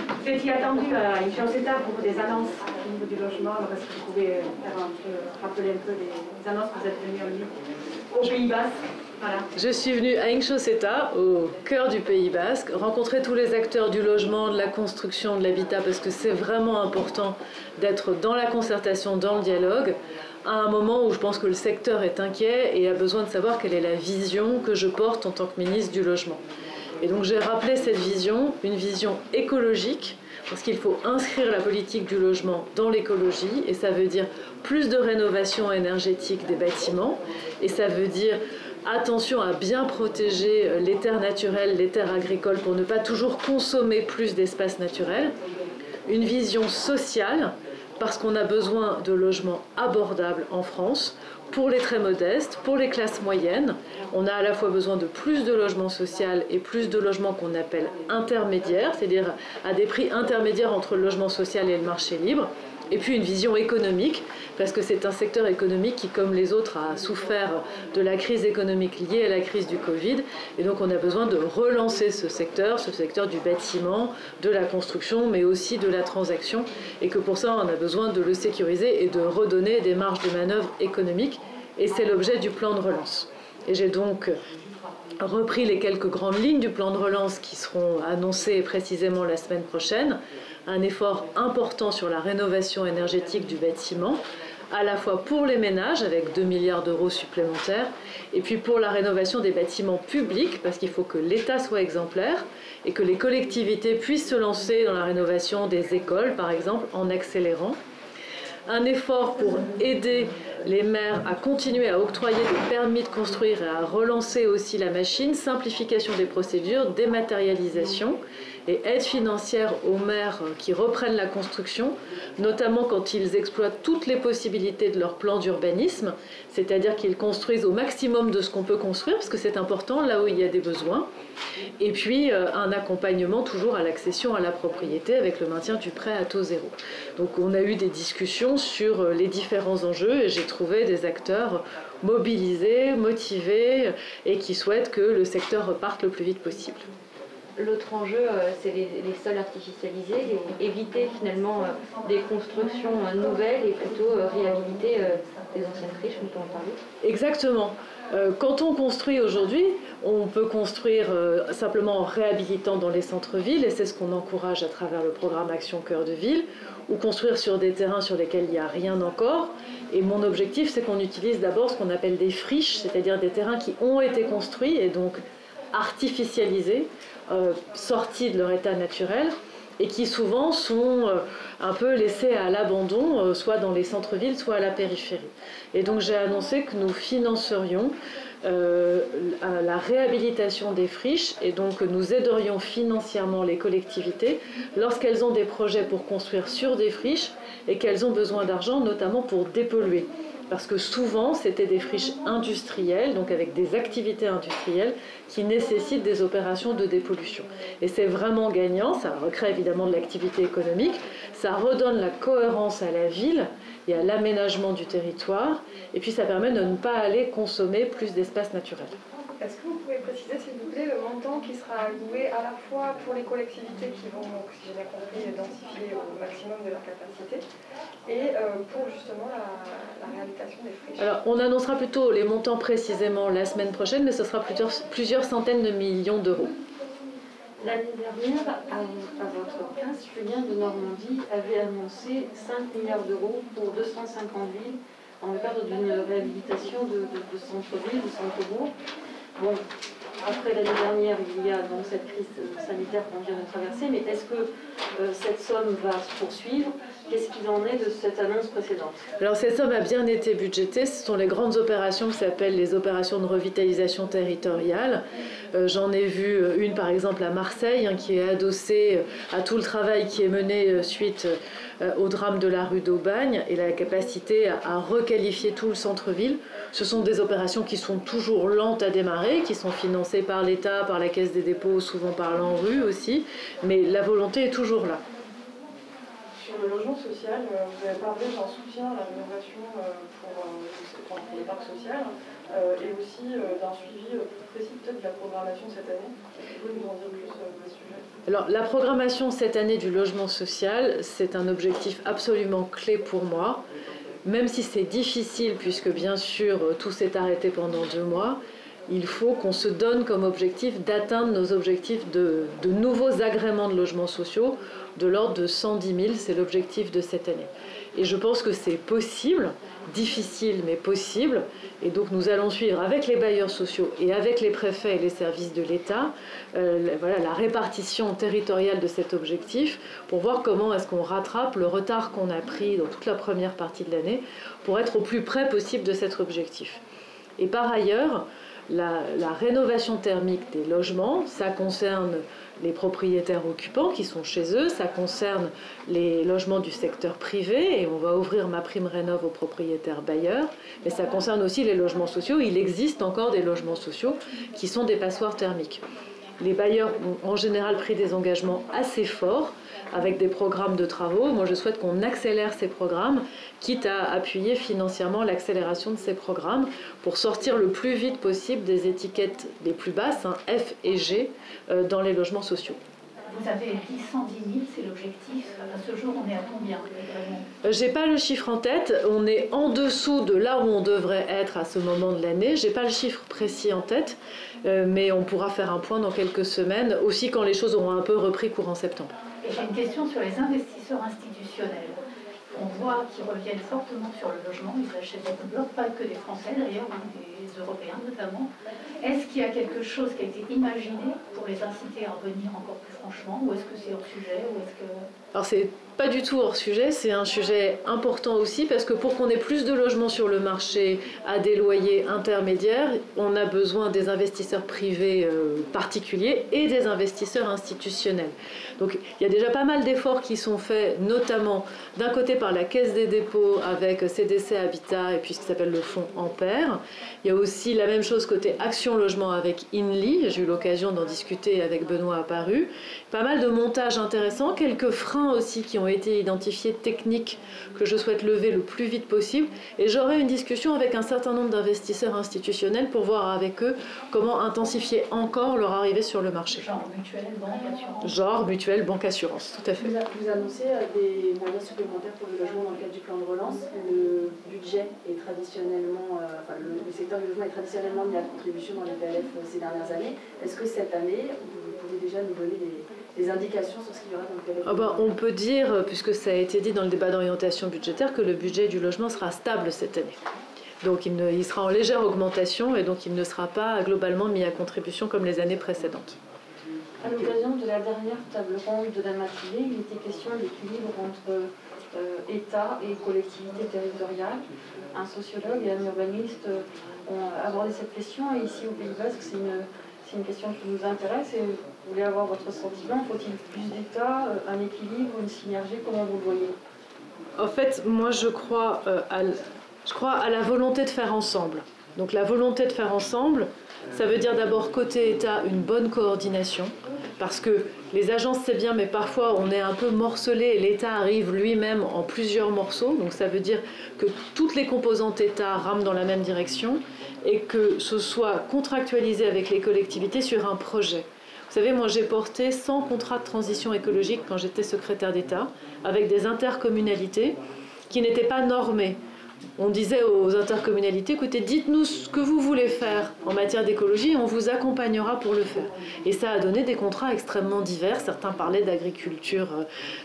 Vous étiez attendu à une chose étape pour des annonces au niveau du logement. Alors, est-ce que vous pouvez rappeler un peu les annonces que vous êtes venus au Pays Basque? Voilà. Je suis venue à Incoseta, au cœur du Pays Basque, rencontrer tous les acteurs du logement, de la construction, de l'habitat, parce que c'est vraiment important d'être dans la concertation, dans le dialogue, à un moment où je pense que le secteur est inquiet et a besoin de savoir quelle est la vision que je porte en tant que ministre du Logement. Et donc j'ai rappelé cette vision, une vision écologique, parce qu'il faut inscrire la politique du logement dans l'écologie, et ça veut dire plus de rénovation énergétique des bâtiments, et ça veut dire attention à bien protéger les terres naturelles, les terres agricoles, pour ne pas toujours consommer plus d'espace naturel. Une vision sociale, parce qu'on a besoin de logements abordables en France, pour les très modestes, pour les classes moyennes. On a à la fois besoin de plus de logements sociaux et plus de logements qu'on appelle intermédiaires, c'est-à-dire à des prix intermédiaires entre le logement social et le marché libre. Et puis une vision économique, parce que c'est un secteur économique qui, comme les autres, a souffert de la crise économique liée à la crise du Covid. Et donc on a besoin de relancer ce secteur du bâtiment, de la construction, mais aussi de la transaction. Et que pour ça, on a besoin de le sécuriser et de redonner des marges de manœuvre économiques. Et c'est l'objet du plan de relance. Et j'ai donc repris les quelques grandes lignes du plan de relance qui seront annoncées précisément la semaine prochaine. Un effort important sur la rénovation énergétique du bâtiment, à la fois pour les ménages avec 2 milliards d'euros supplémentaires, et puis pour la rénovation des bâtiments publics, parce qu'il faut que l'État soit exemplaire et que les collectivités puissent se lancer dans la rénovation des écoles, par exemple, en accélérant. Un effort pour aider les maires à continuer à octroyer des permis de construire et à relancer aussi la machine, simplification des procédures, dématérialisation et aide financière aux maires qui reprennent la construction, notamment quand ils exploitent toutes les possibilités de leur plan d'urbanisme, c'est-à-dire qu'ils construisent au maximum de ce qu'on peut construire, parce que c'est important là où il y a des besoins, et puis un accompagnement toujours à l'accession à la propriété avec le maintien du prêt à taux zéro. Donc on a eu des discussions sur les différents enjeux et j'ai trouvé des acteurs mobilisés, motivés et qui souhaitent que le secteur reparte le plus vite possible. L'autre enjeu, c'est les sols artificialisés, éviter finalement des constructions nouvelles et plutôt réhabiliter les anciennes friches, on peut en parler. Exactement. Quand on construit aujourd'hui, on peut construire simplement en réhabilitant dans les centres-villes, et c'est ce qu'on encourage à travers le programme Action Cœur de Ville, ou construire sur des terrains sur lesquels il n'y a rien encore. Et mon objectif, c'est qu'on utilise d'abord ce qu'on appelle des friches, c'est-à-dire des terrains qui ont été construits et donc artificialisés, sortis de leur état naturel, et qui souvent sont un peu laissés à l'abandon, soit dans les centres-villes, soit à la périphérie. Et donc j'ai annoncé que nous financerions la réhabilitation des friches, et donc nous aiderions financièrement les collectivités lorsqu'elles ont des projets pour construire sur des friches et qu'elles ont besoin d'argent, notamment pour dépolluer. Parce que souvent, c'était des friches industrielles, donc avec des activités industrielles qui nécessitent des opérations de dépollution. Et c'est vraiment gagnant, ça recrée évidemment de l'activité économique, ça redonne la cohérence à la ville et à l'aménagement du territoire, et puis ça permet de ne pas aller consommer plus d'espace naturel. Est-ce que vous pouvez préciser, s'il vous plaît, le montant qui sera alloué à la fois pour les collectivités qui vont, si j'ai bien compris, densifier au maximum de leur capacité, et pour justement la réhabilitation des friches? Alors, on annoncera plutôt les montants précisément la semaine prochaine, mais ce sera plusieurs centaines de millions d'euros. L'année dernière, à votre place, Julien de Normandie avait annoncé 5 milliards d'euros pour 250 villes dans le cadre d'une réhabilitation de centre-ville, de centre-bourg. Bon, après l'année dernière, il y a donc cette crise sanitaire qu'on vient de traverser, mais est-ce que cette somme va se poursuivre? Qu'est-ce qu'il en est de cette annonce précédente? Alors cette somme a bien été budgétée, ce sont les grandes opérations qui s'appellent les opérations de revitalisation territoriale. J'en ai vu une par exemple à Marseille, qui est adossée à tout le travail qui est mené suite au drame de la rue d'Aubagne et la capacité à requalifier tout le centre-ville. Ce sont des opérations qui sont toujours lentes à démarrer, qui sont financées par l'État, par la Caisse des dépôts, souvent par l'ANRU aussi, mais la volonté est toujours là. Sur le logement social, vous avez parlé d'un soutien à la rénovation pour les parcs sociaux et aussi d'un suivi plus précis peut-être de la programmation programmation cette année. Vous pouvez nous en dire plus sur le sujet? Alors, la programmation cette année du logement social, c'est un objectif absolument clé pour moi, même si c'est difficile, puisque bien sûr, tout s'est arrêté pendant 2 mois. Il faut qu'on se donne comme objectif d'atteindre nos objectifs de nouveaux agréments de logements sociaux de l'ordre de 110 000, c'est l'objectif de cette année. Et je pense que c'est possible, difficile mais possible, et donc nous allons suivre avec les bailleurs sociaux et avec les préfets et les services de l'État voilà, la répartition territoriale de cet objectif pour voir comment est-ce qu'on rattrape le retard qu'on a pris dans toute la première partie de l'année pour être au plus près possible de cet objectif. Et par ailleurs, la rénovation thermique des logements, ça concerne les propriétaires occupants qui sont chez eux, ça concerne les logements du secteur privé et on va ouvrir MaPrimeRénov' aux propriétaires bailleurs, mais ça concerne aussi les logements sociaux. Il existe encore des logements sociaux qui sont des passoires thermiques. Les bailleurs ont en général pris des engagements assez forts avec des programmes de travaux. Moi, je souhaite qu'on accélère ces programmes, quitte à appuyer financièrement l'accélération de ces programmes pour sortir le plus vite possible des étiquettes les plus basses, hein, F et G, dans les logements sociaux. Vous avez dit 110 000, c'est l'objectif. À ce jour, on est à combien? J'ai pas le chiffre en tête. On est en dessous de là où on devrait être à ce moment de l'année. J'ai pas le chiffre précis en tête, mais on pourra faire un point dans quelques semaines, aussi quand les choses auront un peu repris courant septembre. Et j'ai une question sur les investisseurs institutionnels. On voit qu'ils reviennent fortement sur le logement. Ils achètent des blocs, pas que des Français d'ailleurs, hein, des Européens notamment. Est-ce qu'il y a quelque chose qui a été imaginé pour les inciter à revenir encore plus franchement, ou est-ce que c'est hors sujet, ou est-ce que... Alors c'est pas du tout hors sujet, c'est un sujet important aussi parce que pour qu'on ait plus de logements sur le marché à des loyers intermédiaires, on a besoin des investisseurs privés particuliers et des investisseurs institutionnels. Donc il y a déjà pas mal d'efforts qui sont faits, notamment d'un côté par la Caisse des dépôts avec CDC Habitat et puis ce qui s'appelle le fonds Ampère. Il y a aussi la même chose côté Action Logement avec INLI, j'ai eu l'occasion d'en discuter avec Benoît Apparu. Pas mal de montages intéressants, quelques freins aussi qui ont été identifiés techniques que je souhaite lever le plus vite possible. Et j'aurai une discussion avec un certain nombre d'investisseurs institutionnels pour voir avec eux comment intensifier encore leur arrivée sur le marché. Genre mutuelle, banque, assurance. Genre mutuelle, banque, assurance, tout à fait. Vous annoncez des moyens supplémentaires pour le logement dans le cadre du plan de relance. Le budget est traditionnellement, le secteur du logement est traditionnellement mis à contribution dans les PLF ces dernières années. Est-ce que cette année, vous pouvez déjà nous donner des indications sur ce qu'il y aura dans le PLF? On peut dire, puisque ça a été dit dans le débat d'orientation budgétaire, que le budget du logement sera stable cette année. Donc il sera en légère augmentation et donc il ne sera pas globalement mis à contribution comme les années précédentes. À l'occasion de la dernière table ronde de la matinée, il était question d'équilibre entre État et collectivités territoriales. Un sociologue et un urbaniste ont abordé cette question et ici au Pays Basque, c'est une question qui nous intéresse et vous voulez avoir votre sentiment. Faut-il plus d'État, un équilibre, une synergie? Comment vous le voyez? En fait, moi je crois à la volonté de faire ensemble. Donc la volonté de faire ensemble, ça veut dire d'abord côté État une bonne coordination, parce que les agences c'est bien, mais parfois on est un peu morcelé et l'État arrive lui-même en plusieurs morceaux, donc ça veut dire que toutes les composantes État rament dans la même direction et que ce soit contractualisé avec les collectivités sur un projet. Vous savez, moi j'ai porté 100 contrats de transition écologique quand j'étais secrétaire d'État, avec des intercommunalités qui n'étaient pas normées. On disait aux intercommunalités, écoutez, dites-nous ce que vous voulez faire en matière d'écologie et on vous accompagnera pour le faire. Et ça a donné des contrats extrêmement divers. Certains parlaient d'agriculture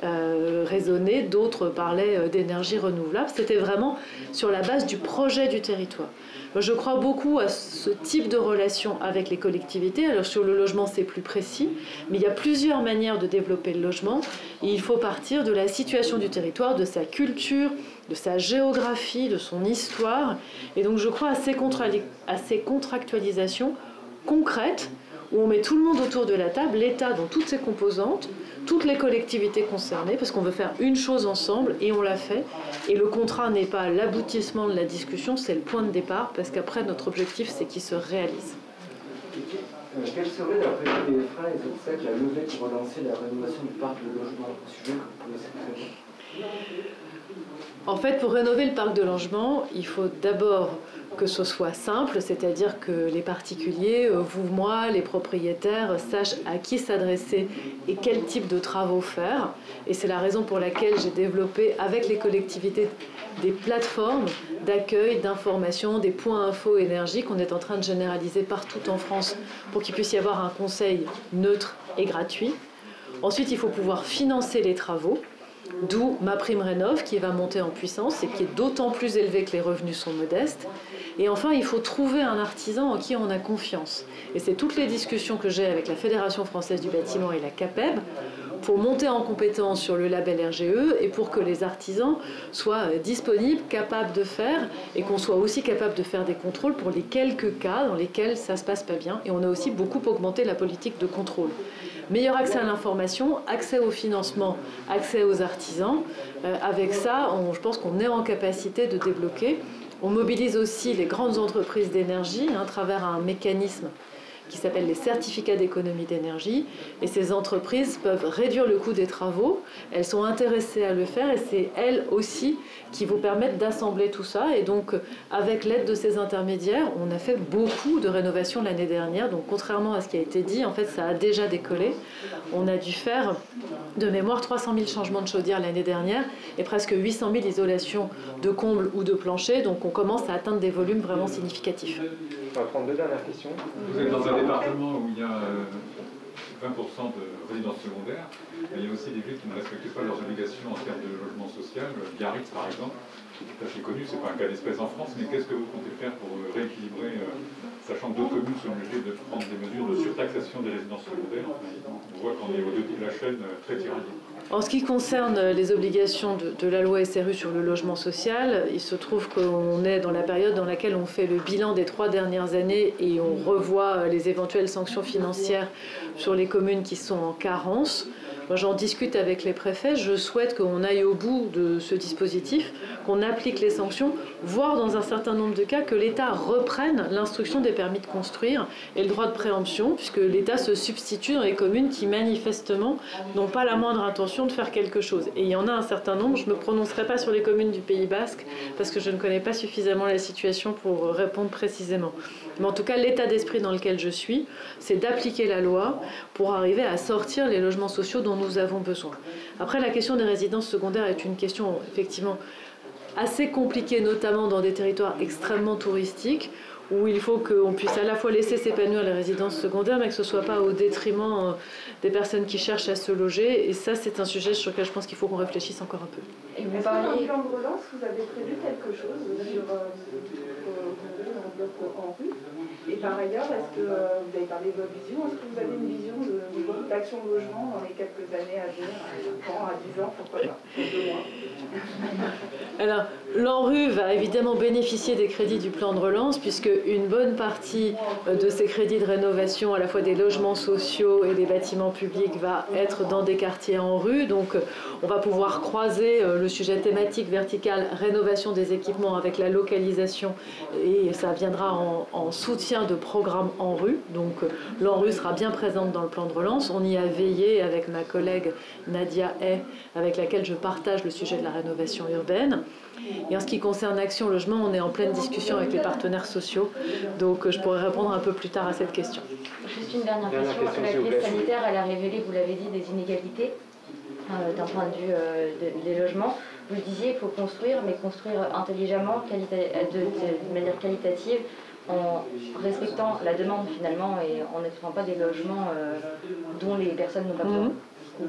raisonnée, d'autres parlaient d'énergie renouvelable. C'était vraiment sur la base du projet du territoire. Moi, je crois beaucoup à ce type de relation avec les collectivités. Alors sur le logement, c'est plus précis, mais il y a plusieurs manières de développer le logement. Et il faut partir de la situation du territoire, de sa culture, de sa géographie, de son histoire. Et donc je crois à ces contractualisations concrètes où on met tout le monde autour de la table, l'État dans toutes ses composantes, toutes les collectivités concernées, parce qu'on veut faire une chose ensemble et on l'a fait. Et le contrat n'est pas l'aboutissement de la discussion, c'est le point de départ, parce qu'après notre objectif c'est qu'il se réalise. Quels seraient, d'après vous, les freins et les obstacles à lever pour relancer la rénovation du parc de logement, un sujet que vous connaissez très bien? En fait, pour rénover le parc de logement, il faut d'abord que ce soit simple, c'est-à-dire que les particuliers, vous, moi, les propriétaires, sachent à qui s'adresser et quel type de travaux faire. Et c'est la raison pour laquelle j'ai développé avec les collectivités des plateformes d'accueil, d'information, des points info énergie qu'on est en train de généraliser partout en France pour qu'il puisse y avoir un conseil neutre et gratuit. Ensuite, il faut pouvoir financer les travaux. D'où MaPrimeRénov' qui va monter en puissance et qui est d'autant plus élevée que les revenus sont modestes. Et enfin, il faut trouver un artisan en qui on a confiance. Et c'est toutes les discussions que j'ai avec la Fédération française du bâtiment et la CAPEB pour monter en compétence sur le label RGE et pour que les artisans soient disponibles, capables de faire et qu'on soit aussi capable de faire des contrôles pour les quelques cas dans lesquels ça ne se passe pas bien. Et on a aussi beaucoup augmenté la politique de contrôle. Meilleur accès à l'information, accès au financement, accès aux artisans. Avec ça, je pense qu'on est en capacité de débloquer. On mobilise aussi les grandes entreprises d'énergie à travers un mécanisme qui s'appelle les certificats d'économie d'énergie. Et ces entreprises peuvent réduire le coût des travaux. Elles sont intéressées à le faire et c'est elles aussi qui vous permettent d'assembler tout ça. Et donc, avec l'aide de ces intermédiaires, on a fait beaucoup de rénovations l'année dernière. Donc, contrairement à ce qui a été dit, en fait, ça a déjà décollé. On a dû faire, de mémoire, 300 000 changements de chaudière l'année dernière et presque 800 000 isolations de combles ou de planchers. Donc, on commence à atteindre des volumes vraiment significatifs. On va prendre deux dernières questions. Vous êtes dans un département où il y a 20% de résidences secondaires, mais il y a aussi des villes qui ne respectent pas leurs obligations en termes de logement social. Biarritz, par exemple, c'est assez connu, c'est pas un cas d'espèce en France, mais qu'est-ce que vous comptez faire pour rééquilibrer, sachant que d'autres communes sont obligées de prendre des mesures de surtaxation des résidences secondaires. On voit qu'on est au dessus de la chaîne très tiraillée. En ce qui concerne les obligations de la loi SRU sur le logement social, il se trouve qu'on est dans la période dans laquelle on fait le bilan des 3 dernières années et on revoit les éventuelles sanctions financières sur les communes qui sont en carence. Moi, j'en discute avec les préfets. Je souhaite qu'on aille au bout de ce dispositif, qu'on applique les sanctions, voire dans un certain nombre de cas que l'État reprenne l'instruction des permis de construire et le droit de préemption, puisque l'État se substitue dans les communes qui manifestement n'ont pas la moindre intention de faire quelque chose. Et il y en a un certain nombre. Je ne me prononcerai pas sur les communes du Pays Basque parce que je ne connais pas suffisamment la situation pour répondre précisément. Mais en tout cas, l'état d'esprit dans lequel je suis, c'est d'appliquer la loi pour arriver à sortir les logements sociaux dont nous avons besoin. Après, la question des résidences secondaires est une question effectivement assez compliquée, notamment dans des territoires extrêmement touristiques, où il faut qu'on puisse à la fois laisser s'épanouir les résidences secondaires, mais que ce ne soit pas au détriment des personnes qui cherchent à se loger. Et ça, c'est un sujet sur lequel je pense qu'il faut qu'on réfléchisse encore un peu. Et vous parliez... Dans le plan de relance, vous avez prévu quelque chose sur l'enveloppe en rue. Et par ailleurs, est-ce que vous avez parlé de votre vision, est-ce que vous avez une vision d'action de logement dans les quelques années à venir, à 5 ans, à 10 ans, pourquoi pas, 2 mois? Alors, l'ANRU va évidemment bénéficier des crédits du plan de relance, puisque une bonne partie de ces crédits de rénovation, à la fois des logements sociaux et des bâtiments publics, va être dans des quartiers en rue. Donc, on va pouvoir croiser le sujet thématique vertical rénovation des équipements avec la localisation, et ça viendra en soutien de programmes en rue. Donc, l'ANRU sera bien présente dans le plan de relance. On y a veillé avec ma collègue Nadia Hay, avec laquelle je partage le sujet de la rénovation urbaine. Et en ce qui concerne Action Logement, on est en pleine discussion avec les partenaires sociaux. Donc je pourrais répondre un peu plus tard à cette question. Juste une dernière question. La crise sanitaire, elle a révélé, vous l'avez dit, des inégalités d'un point de vue des logements. Vous le disiez, il faut construire, mais construire intelligemment, de manière qualitative, en respectant la demande finalement et en n'exploitant pas des logements dont les personnes n'ont pas besoin.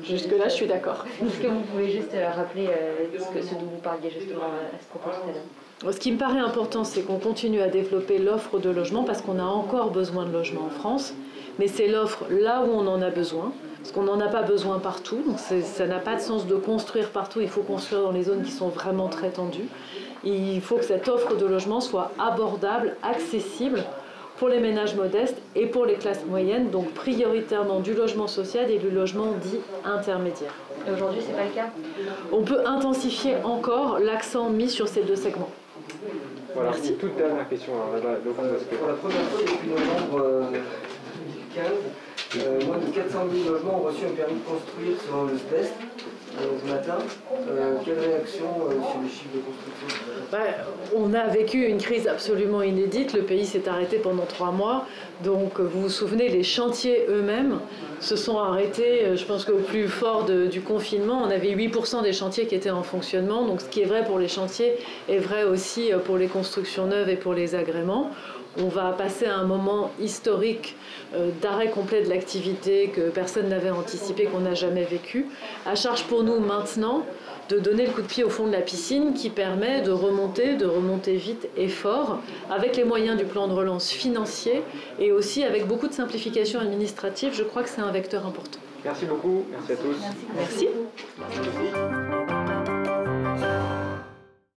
Jusque-là, je suis d'accord. Est-ce que vous pouvez juste rappeler ce dont vous parliez justement à ce propos tout à l'heure? Ce qui me paraît important, c'est qu'on continue à développer l'offre de logement parce qu'on a encore besoin de logements en France, mais c'est l'offre là où on en a besoin, parce qu'on n'en a pas besoin partout, donc ça n'a pas de sens de construire partout, il faut construire dans les zones qui sont vraiment très tendues. Il faut que cette offre de logement soit abordable, accessible pour les ménages modestes et pour les classes moyennes, donc prioritairement du logement social et du logement dit intermédiaire. Et aujourd'hui, ce n'est pas le cas? On peut intensifier encore l'accent mis sur ces 2 segments. Voilà, merci. Une toute dernière question. Pour la première fois depuis novembre 2015, moins de 400 000 logements ont reçu un permis de construire selon le SPEST. ce matin. Quelle réaction sur les chiffres de construction? On a vécu une crise absolument inédite. Le pays s'est arrêté pendant 3 mois. Donc, vous vous souvenez, les chantiers eux-mêmes se sont arrêtés. Je pense qu'au plus fort du confinement, on avait 8% des chantiers qui étaient en fonctionnement. Donc, ce qui est vrai pour les chantiers est vrai aussi pour les constructions neuves et pour les agréments. On va passer à un moment historique d'arrêt complet de l'activité que personne n'avait anticipé, qu'on n'a jamais vécu. À charge pour nous maintenant de donner le coup de pied au fond de la piscine qui permet de remonter vite et fort avec les moyens du plan de relance financier et aussi avec beaucoup de simplification administrative. Je crois que c'est un vecteur important. Merci beaucoup, merci à tous. Merci.